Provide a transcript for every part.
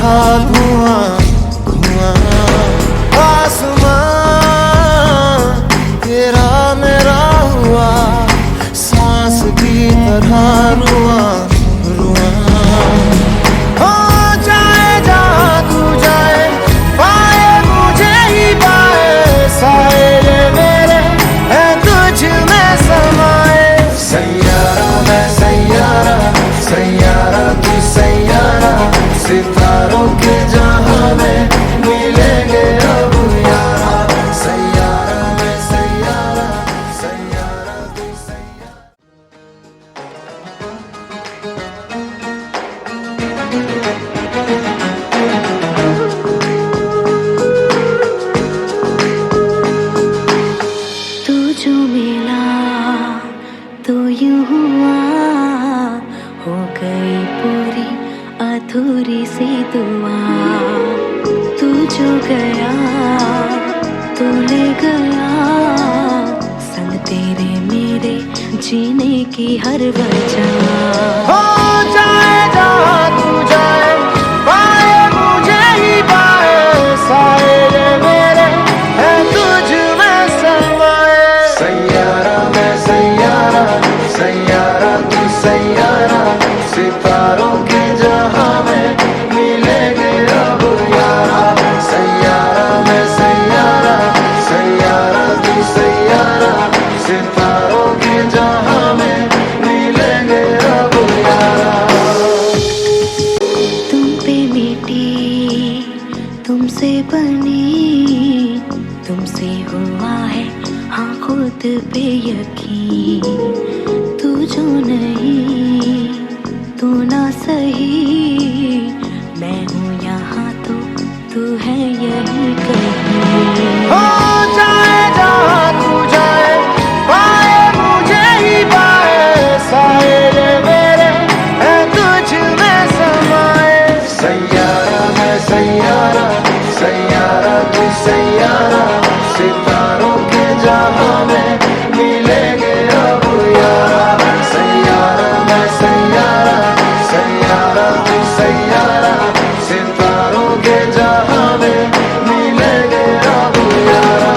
तरह धुआं धुआं। आसमां तेरा मेरा हुआ, सांस की तरह रुआं रुआं। हो जाए जहाँ तू जाए, पाए मुझे ही पाए, साए ये मेरे हैं तुझ में समाए। सैयारा मैं सैयारा, सैयारा तू सैयारा, सितारों के जहां में मिलेंगे अब यारा। सैयारा मैं सैयारा, सैयारा तू सैयारा। तू जो मिला तो यूं हुआ, हो गई पूरी अधूरी सी दुआ। तू जो गया तो ले गया, संग तेरे मेरे जीने की हर वजह। हो जाए जहाँ तू जाए, पाए मुझे ही पाए, साए ये मेरे हैं तुझ में समाए। सैयारा मैं सैयारा, सैयारा तू सैयारा, सितारों के जहां में मिलेंगे अब यारा। सैयारा मैं सैयारा, सैयारा तू सैयारा, सितारों के जहां में मिलेंगे अब यारा। तुम पे मिटी तुमसे बनी, तुमसे हुआ है हाँ खुद पे यकीन। तू जो नहीं तू ना सही, मैं हूँ यहाँ तो तू है यही कहीं। हो जाए जहाँ तू जाए, पाए मुझे ही पाए, साए ये मेरे हैं तुझ में समाए। सैयारा मैं सैयारा, सैयारा तू सैयारा, सितारों के जहां में मिलेंगे अब यारा। सैयारा मैं सैयारा, सैयारा तू सैयारा, सितारों के जहां में मिलेंगे अब यारा।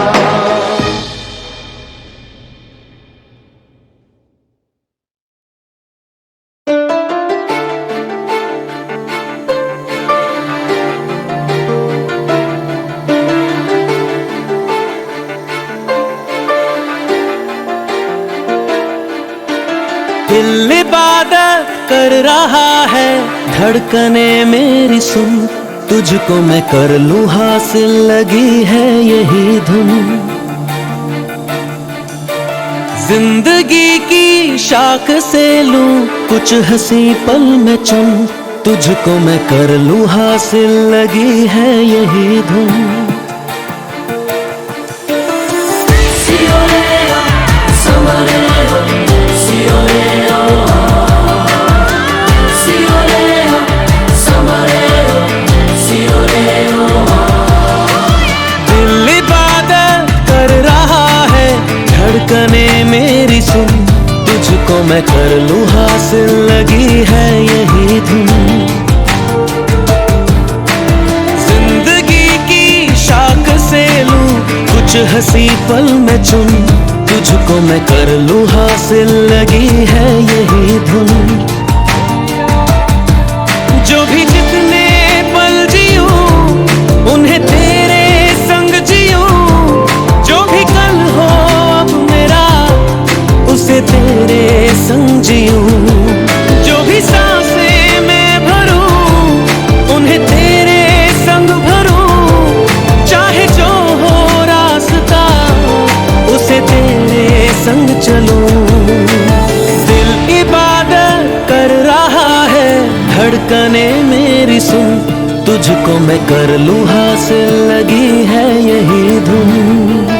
दिल इबादत कर रहा है, धड़कने मेरी सुन, तुझको मैं कर लूं हासिल, लगी है यही धुन। जिंदगी की शाख से लूं कुछ हंसी पल में चुन, तुझको मैं कर लूं हासिल, लगी है यही धुन। दिल इबादत कर रहा है, धड़कने मेरी सुन, तुझको मैं कर लूं हासिल, लगी है यही धुन। जिंदगी की शाख से लूं कुछ हंसी पल में चुन, तुझको मैं कर लूं हासिल, लगी है यही धुन। जो भी जितने पल जियूं उन्हें तेरे संग जियूं, जो भी कल हो अब मेरा उसे तेरे संग जियूं। जो भी सांसें मैं भरूं उन्हें तेरे संग भरूं, चाहे जो हो रास्ता उसे तेरे संग चलूं। दिल इबादत कर रहा है, धड़कने मेरी सुन, तुझको मैं कर लूं हासिल, लगी है यही धुन।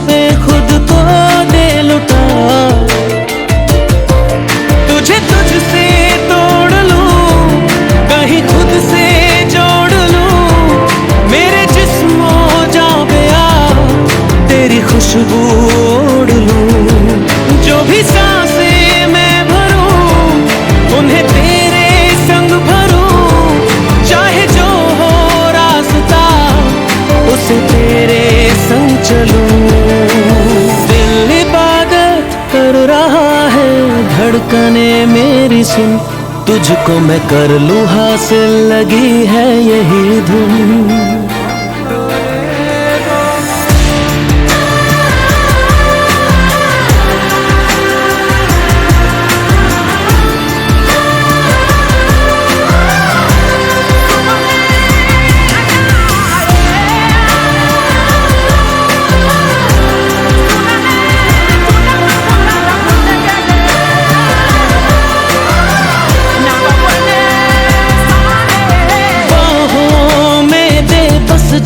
पे खुद को दे लुटा, तुझे तुझसे तोड़ लूं, कहीं खुद से जोड़ लूं, मेरे जिस्मो जा पे आ तेरी खुशबू ओढ़ लूं। जो भी सांसें मैं भरूं उन्हें तेरे संग भरूं, चाहे जो हो रास्ता उसे तेरे संग चलूं। दिल इबादत कर रहा है, धड़कने मेरी सुन, तुझको मैं कर लूं हासिल, लगी है यही धुन।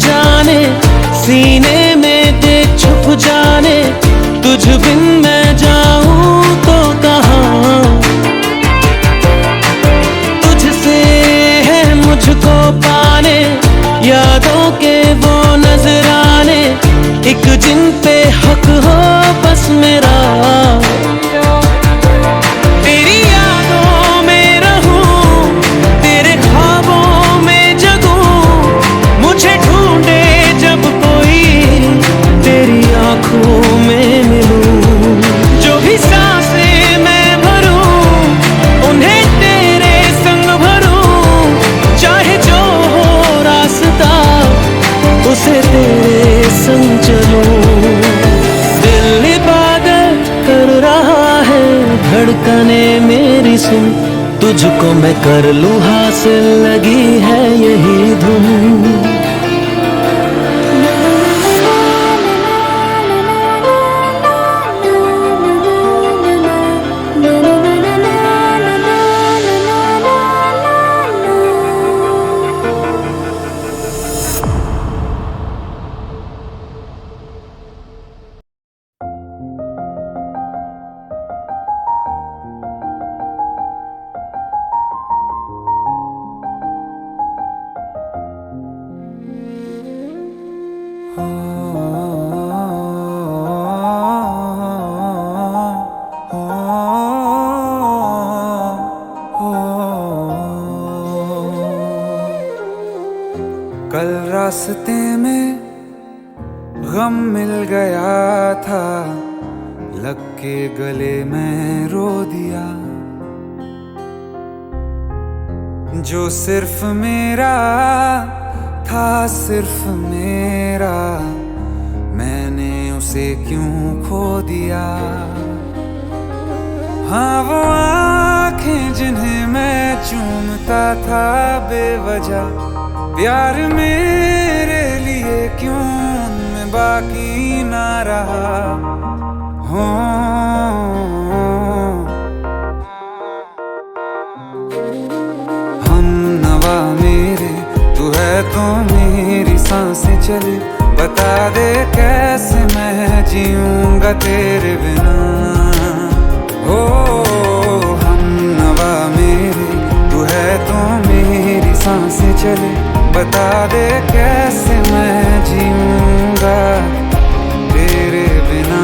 जाने सीने में दे छुप जाने, तुझ बिन मैं जाऊं तो कहाँ, तुझसे है मुझको पाने, यादों के वो नजराने, एक जिन पे हक हो बस मेरा। तेरी यादों में रहूं, तेरे ख्वाबों में जगूं, मुझे ढूंढे जब कोई तेरी आंखों में मिलूं। जो भी सांसें मैं भरूं उन्हें तेरे संग भरूं, चाहे जो हो रास्ता उसे तेरे संग चलूं। दिल इबादत कर रहा है, धड़कने मेरी सुन, तुझको मैं कर लूं हासिल, लगी है यही धुन। कल रास्ते में गम मिल गया था, लग के गले में रो दिया। जो सिर्फ मेरा था, सिर्फ मेरा, मैंने उसे क्यों खो दिया। हाँ वो आँखें जिन्हें मैं चूमता था बेवजह, प्यार मेरे लिए क्यों उनमें बाकी ना रहा। हो हम नवा मेरे, तू है तो मेरी सांसें चले, बता दे कैसे मैं जीऊंगा तेरे बिना। हो हम नवा मेरे, तू है तो मेरी सांसें चले, बता दे कैसे मैं जीऊंगा तेरे बिना।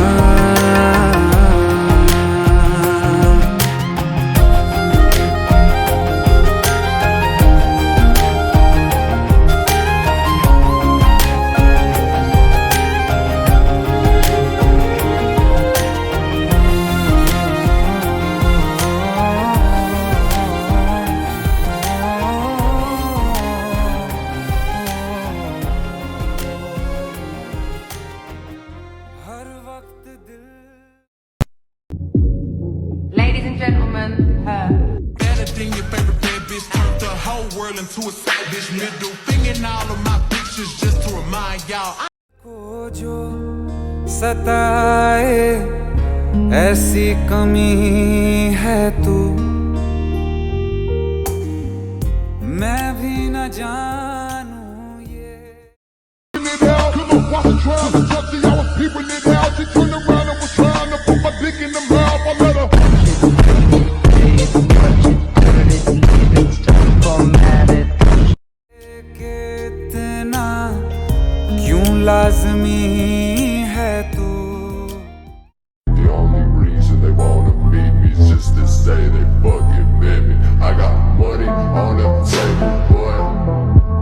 Ladies and gentlemen, her. Anything your favorite bad bitch turned the whole world into a side bitch. Middle finger in all of my pictures just to remind y'all. को जो सताए ऐसी कमी है तू, मैं भी न जानूं ये। people in the house, she turned around and was trying to put my dick in the mouth. I let her. कितना क्यों लाज़मी है तू? The only reason they wanna meet me is just to say they fucking met me. I got money on the table, boy.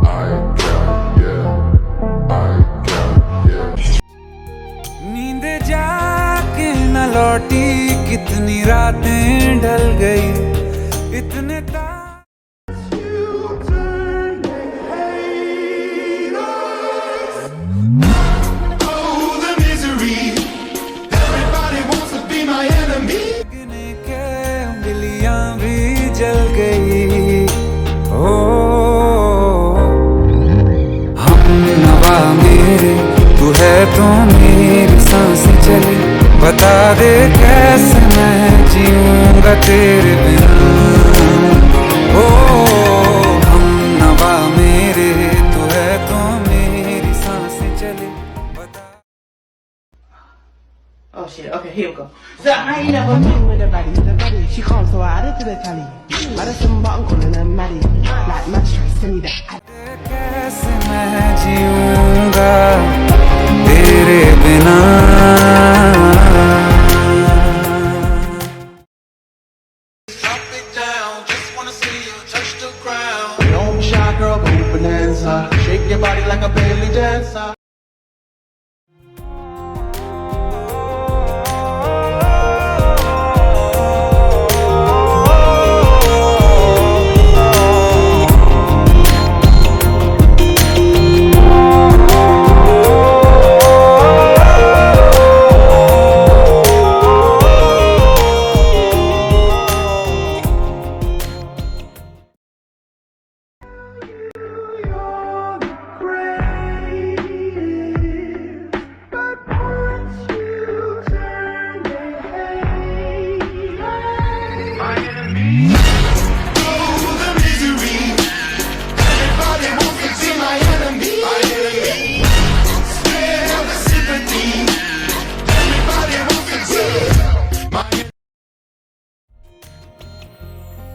I ain't got, yeah. I ain't got, yeah. नींद जाके न लौटी, कितनी रातें ढल गई, इतने जल गई। ओ हम नवा मेरे, तू है तो मेरी सांसें चले, बता दे कैसे मैं जीऊंगा तेरे बिना। ओ हम नवा मेरे, तू है तो मेरी सांसें चले, बता। Oh shit, okay, here we go. So I ain't never been with a baddie, she comes so I did to the tally. I just some button calling her Maddie, like match send me that. कैसे मैं जीऊंगा तेरे बिना। Drop it down, just wanna see you touch the ground. Don't be shy, girl, go bonanza. Shake your body like a belly dancer.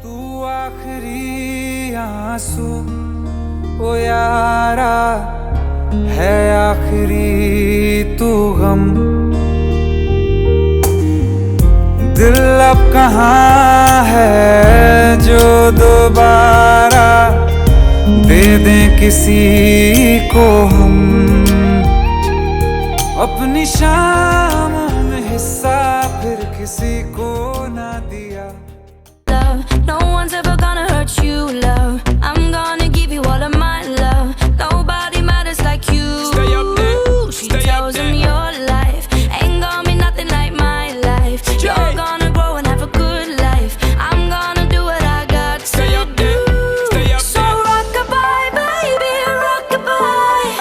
तू आखिरी आंसू ओ यारा है, आखिरी तू गम। दिल अब कहाँ है जो दोबारा दे दें किसी को हम, अपनी शामों में हिस्सा फिर किसी को ना दिया। No one's ever gonna hurt you, love. I'm gonna give you all of my love. Nobody matters like you. Stay up there. She Stay tells up him there. your life ain't gonna be nothing like my life. You're gonna grow and have a good life. I'm gonna do what I got Stay to up do. there. Stay up So there. rock-a-bye, baby, rock-a-bye.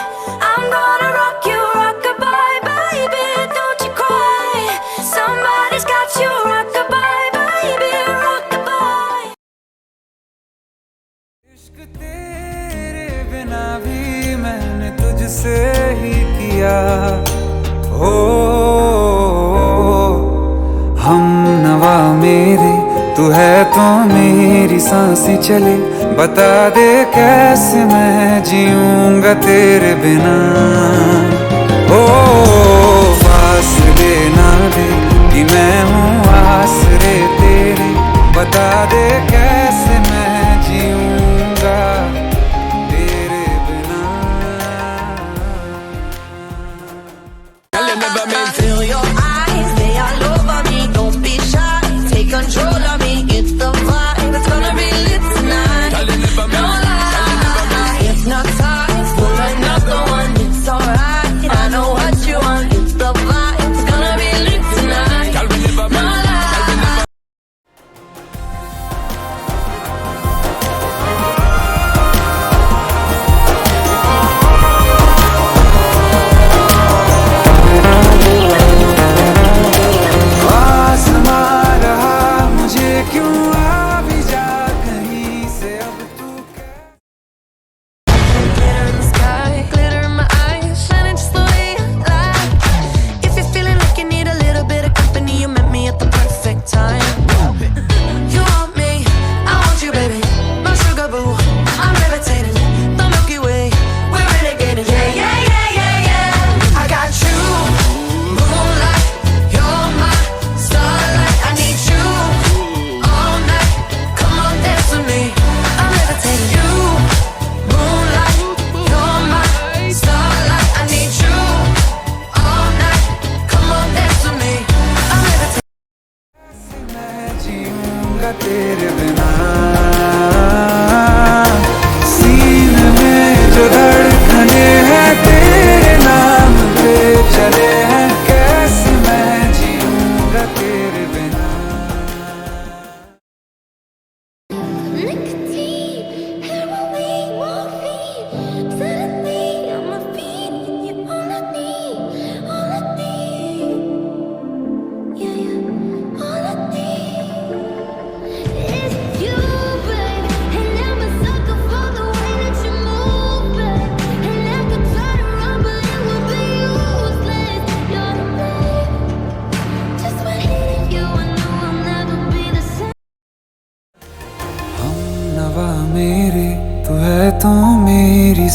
I'm gonna rock you, rock-a-bye, baby. Don't you cry. Somebody's got you, rock-a-bye, baby, rock-a-bye. इश्क तेरे बिना भी मैंने तुझसे ही किया। हो हम नवा मेरे, तू है तो मेरी सांसें चले, बता दे कैसे मैं जीऊंगा तेरे बिना। ओ फासले ना दे कि मैं हूँ आसरे तेरे, बता दे कैसे मैं जीऊंगा तेरे बिना। Girl, you never meant Feel your eyes, they all over me. Don't be shy, take control of me. Get the vibe, it's gonna be lit tonight. Girl, you never No meant lie, hypnotized, pull another one. It's alright, I know what you want. Get the vibe, it's gonna be lit tonight. Girl, we never No meant lie.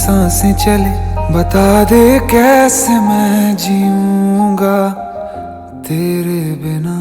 सांसें चले, बता दे कैसे मैं जीऊंगा तेरे बिना।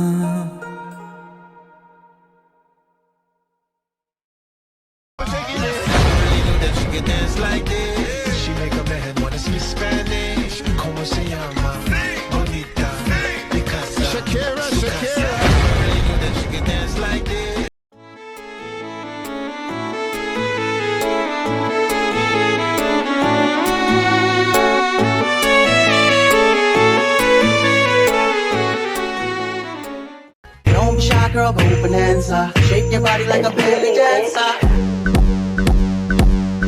Don't be shy, girl, go bonanza. Shake your body like a belly dancer.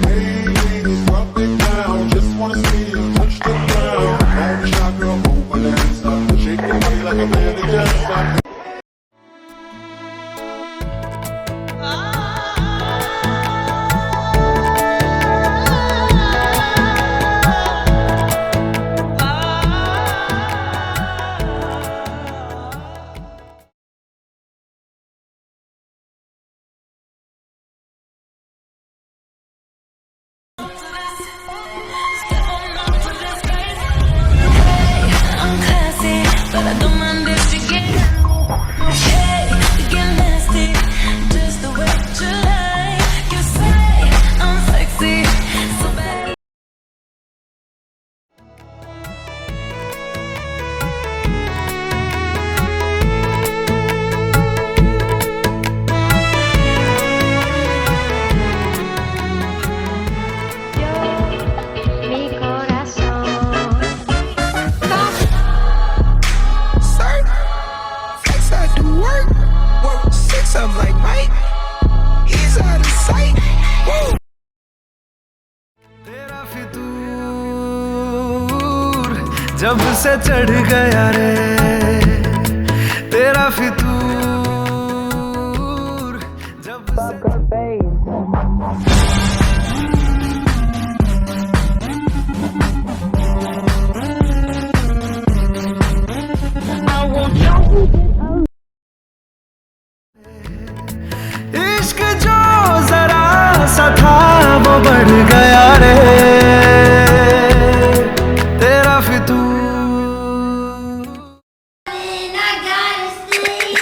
Hey, ladies, drop it down. Just wanna see you touch the ground. Don't be shy, girl, go bonanza. Shake your body like a belly dancer. I'm classy, but I don't mind if you get hey, you get nasty, just the way you like. You say I'm sexy, so bad. Mi corazón. Flex out the work, work 6 I'm like Mike, he's out of sight. Whoa. तेरा फितूर जब से चढ़ गया रे, तेरा फितूर जब से इश्क जो जरा सा था वो बढ़ गया रे, तेरा फितूर। And I gotta sleep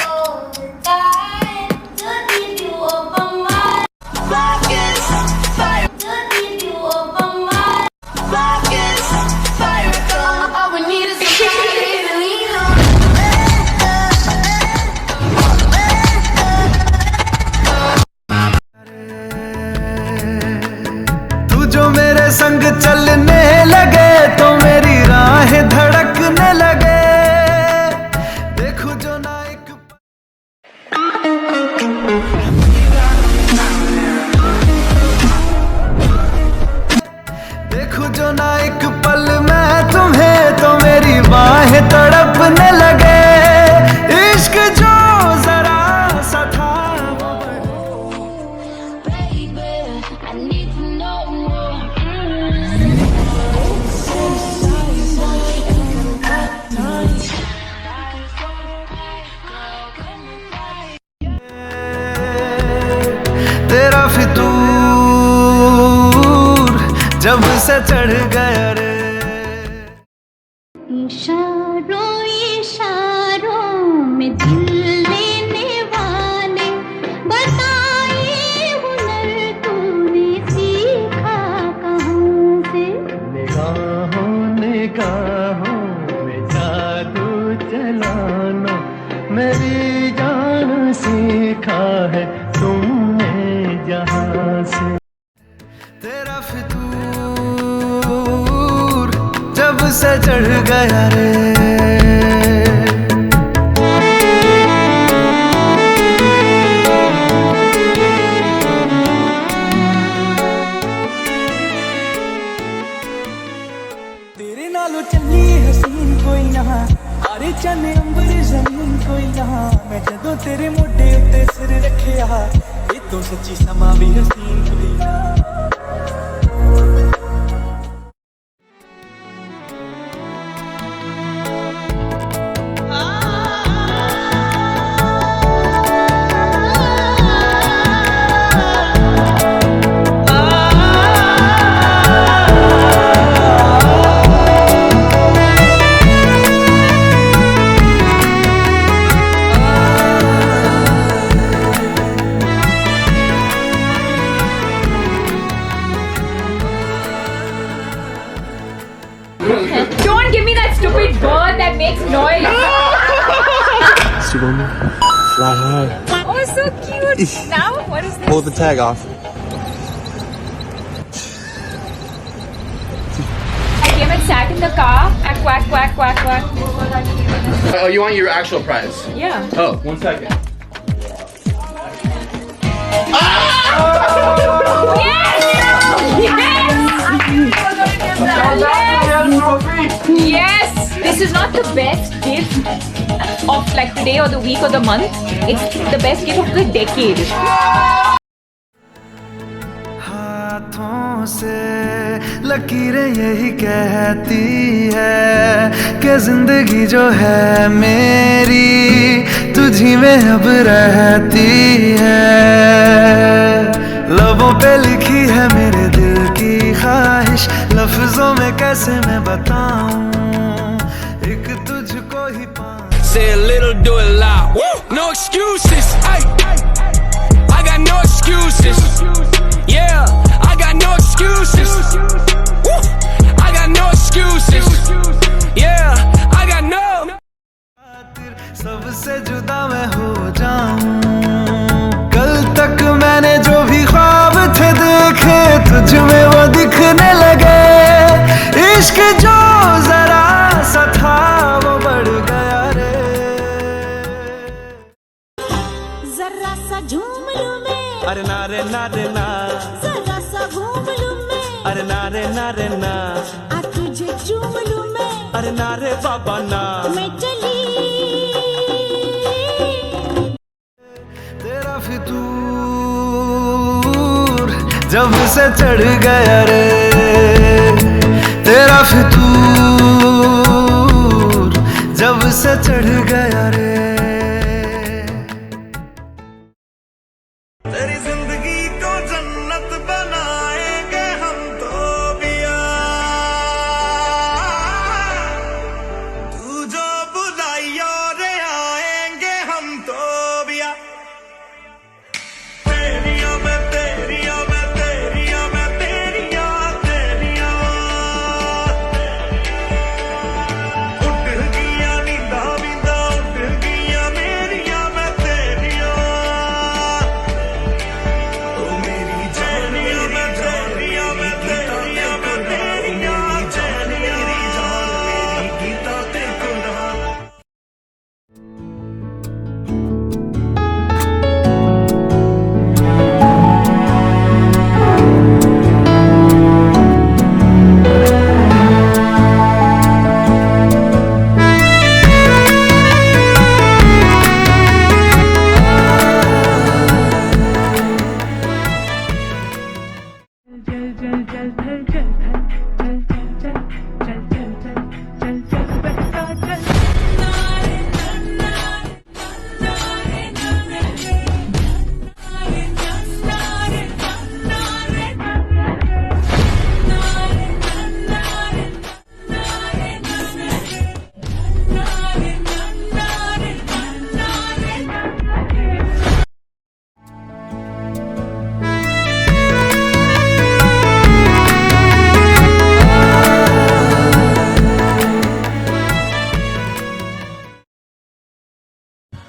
all the time to keep you up on my focus, fire to keep you up on my focus, fire. All we need is somebody to lean on. तू जो मेरे संग चलने लगे तो मेरी राहें धड़कने लगे, देखो जो ना एक देखो जो ना एक पल मैं तुम्हें तो मेरी बाहें तड़पने लगे, इश्क जो जरा सा था वो Baby, I need to know more. तेरा फितूर जब से चढ़ गया रे। इशारों इशारों में दिल लेने वाले बताए हुनर तूने सीखा कहाँ से। निगाहों निगाहों में जादू चलाना मेरी जान सीखा है तुमने जहाँ से। तेरा फितूर जब से चढ़ गया रे, तेरे नालों चली हसीन कोई ना, आरे चन अंबर जमीन कोई ना। मैं जदों तेरे मोढे उत्ते सिर रखिया, ये तो सच्ची समा भी हसीन कोई ना। you want me? Fly high. Oh, so cute. Now, what is this? Pull the tag off. I came and sat in the car and quack, quack, quack, quack. Oh, you want your actual prize? Yeah. Oh, 1 second. Yes! This is not the best gift of like the day or the week or the month. It's the best gift of the decade. हाथों से लकीरें यही कहती है कि जिंदगी जो है मेरी तुझी में अब रहती है। लबों पे लिखी है मेरे दिल की ख्वाहिश, लफ्जों में कैसे मैं बताऊं, एक तुझको ही पाऊं। Say a little, do a lot. Woo! No excuses. Ay. I got no excuses. Yeah, I got no excuses. Woo! I got no excuses. Yeah, I got no. सबसे जुदा मैं हो जाऊं, कल तक मैंने जो भी ख्वाब थे देखे तुझ में वो दिखने लगे। इश्क जो जरा सा था वो बढ़ गया रे। जरा सा झूम लूं मैं, अरे ना रे ना रे ना, जरा सा घूम लूं मैं, अरे ना रे ना रे ना, आ तुझे चूम लूं मैं, अरे ना रे बाबा ना। मैं चली तेरा फितूर जब से चढ़ गया रे, तेरा फितूर जब से चढ़ गया रे। तेरी जिंदगी को जन्नत बनाएंगे हम तो बिया, तू जो बुलाइयो रे आएंगे हम तो बिया। तेरिया मैं तेरिया मैं तेरिया मैं तेरिया तेरिया, उठ गया नींदा बिंदा उठ गया मेरिया मैं तेरिया, ओ मेरी जानिया मैं तेरिया मैं तेरिया मैं तेरिया जानिया मेरी जान मेरी गीता ते कुंडा।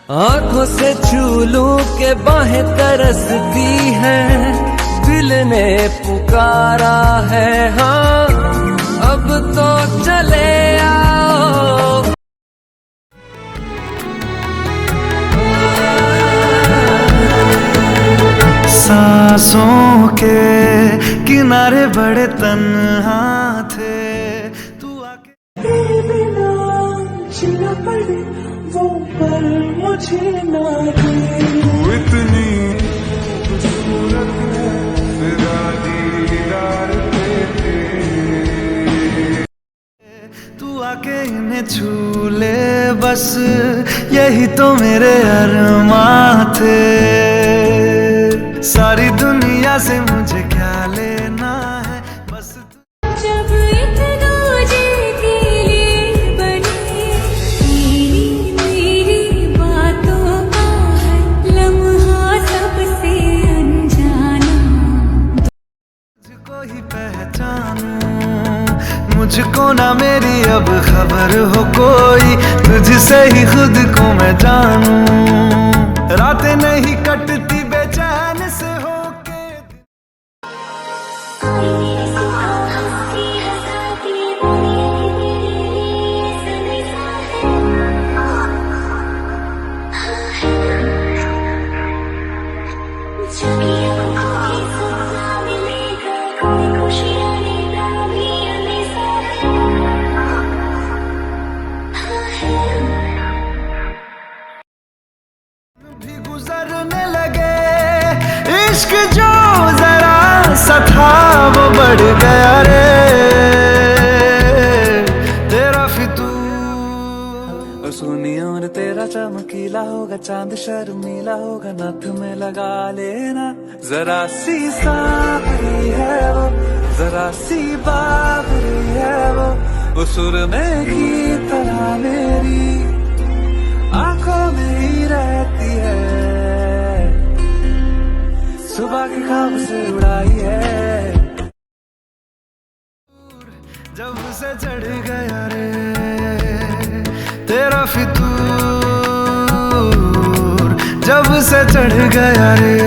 आंखों से छू लूं के बाहें तरसती हैं, दिल ने पुकारा है हाँ अब तो चले आओ। सांसों के किनारे बड़े तन्हा थे, तू आके तेरे बिना जीना पड़े वो पल मुझे ना दे। इतनी खूबसूरत है फिदा दीदार पे, तू आके इन्हें छू ले बस यही तो मेरे अरमां थे। सारी दुनिया से मुझे क्या लेना है बस जब एक दूजे के लिए बने मेरी मेरी बातों का है लम्हा सबसे अनजाना। मुझको ही पहचानूं मुझको ना मेरी अब खबर हो कोई, तुझसे ही खुद को मैं जानूं। रातें नहीं कटती बेचैन से होके। भी गुजरने लगे, इश्क जो जरा सा था वो बढ़ गया रे, तेरा फितूर। और सोनी उम्र तेरा चमकीला होगा, चांद शर्मीला होगा, नथ में लगा लेना। जरा सी सांवरी है वो, जरा सी बावरी है वो सुरमे की तरह मेरी आंखों में ही रहती है। सुबह के ख्वाब से उड़ाई है, जब से चढ़ गया रे तेरा फितूर, जब से चढ़ गया रे।